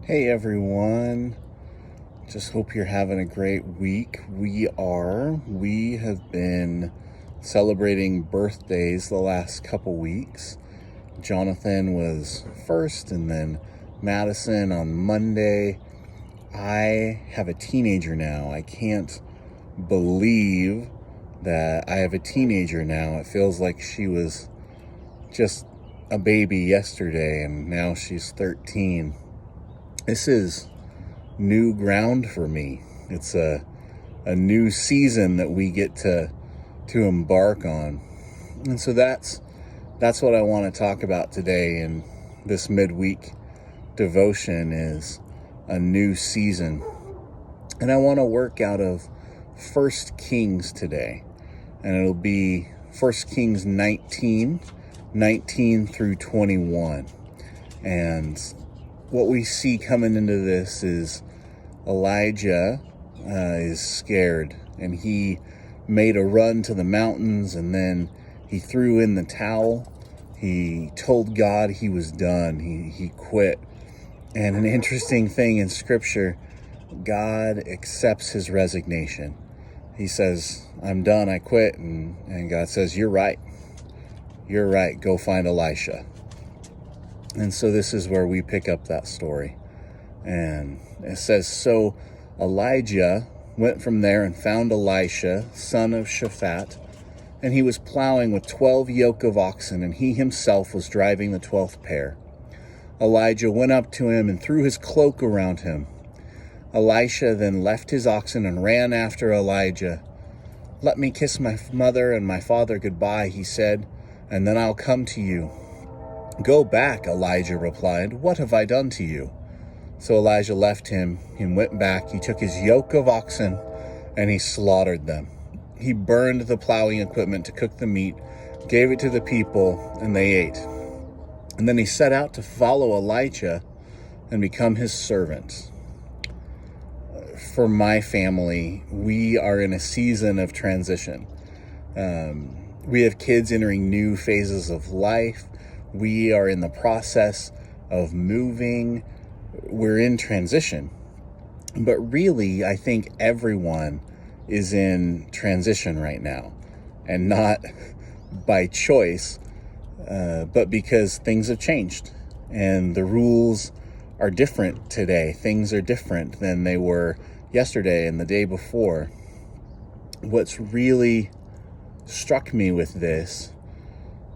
Hey everyone, just hope you're having a great week. We have been celebrating birthdays the last couple weeks. Jonathan was first and then Madison on Monday. I have a teenager now. I can't believe that I have a teenager now. It feels like she was just a baby yesterday and now she's 13. This is new ground for me. It's a new season that we get to embark on. And so that's what I want to talk about today in this midweek devotion is a new season. And I want to work out of 1 Kings today. And it'll be 1 Kings 19 through 21. And what we see coming into this is Elijah is scared, and he made a run to the mountains, and then he threw in the towel. He told God he was done. He quit. And an interesting thing in Scripture, God accepts his resignation. He says, I'm done, I quit. And God says, you're right. You're right. Go find Elisha. And so this is where we pick up that story. And it says, so Elijah went from there and found Elisha, son of Shaphat, and he was plowing with 12 yoke of oxen, and he himself was driving the 12th pair. Elijah went up to him and threw his cloak around him. Elisha then left his oxen and ran after Elijah. Let me kiss my mother and my father goodbye, he said, and then I'll come to you. Go back, Elijah replied. What have I done to you? So Elijah left him and went back. He took his yoke of oxen and he slaughtered them. He burned the plowing equipment to cook the meat, gave it to the people, and they ate. And then he set out to follow Elijah and become his servant. For my family, we are in a season of transition. We have kids entering new phases of life. We are in the process of moving. We're in transition. But really, I think everyone is in transition right now. And not by choice, but because things have changed. And the rules are different today. Things are different than they were yesterday and the day before. What's really struck me with this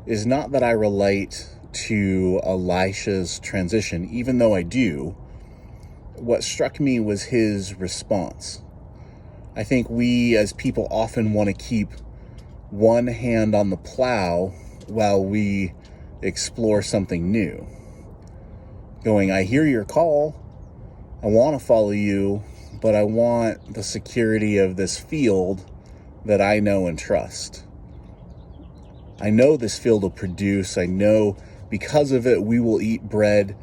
is not that I relate to Elisha's transition, even though I do. What struck me was his response. I think we as people often want to keep one hand on the plow while we explore something new. Going, I hear your call. I want to follow you, but I want the security of this field that I know and trust. I know this field will produce. I know because of it, we will eat bread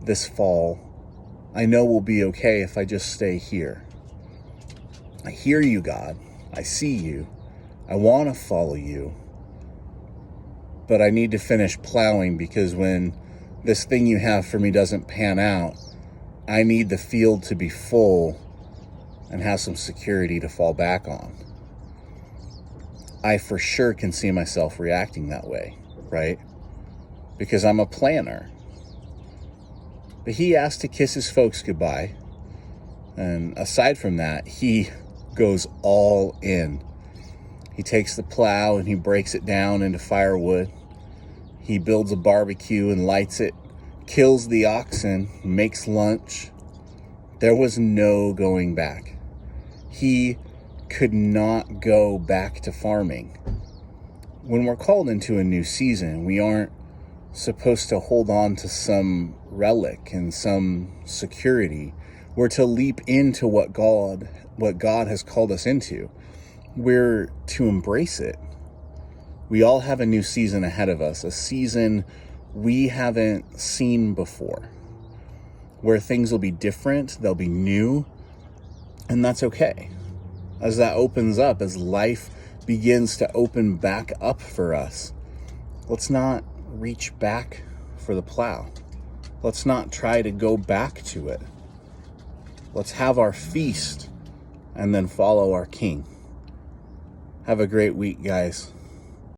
this fall. I know we'll be okay if I just stay here. I hear you, God. I see you. I want to follow you. But I need to finish plowing because when this thing you have for me doesn't pan out, I need the field to be full and have some security to fall back on. I for sure can see myself reacting that way, right? Because I'm a planner. But he asked to kiss his folks goodbye. And aside from that, he goes all in. He takes the plow and he breaks it down into firewood. He builds a barbecue and lights it, kills the oxen, makes lunch. There was no going back. He could not go back to farming. When we're called into a new season, we aren't supposed to hold on to some relic and some security. We're to leap into what God has called us into. We're to embrace it. We all have a new season ahead of us, a season we haven't seen before, where things will be different, they'll be new, and that's okay. As that opens up, as life begins to open back up for us, let's not reach back for the plow. Let's not try to go back to it. Let's have our feast and then follow our King. Have a great week, guys.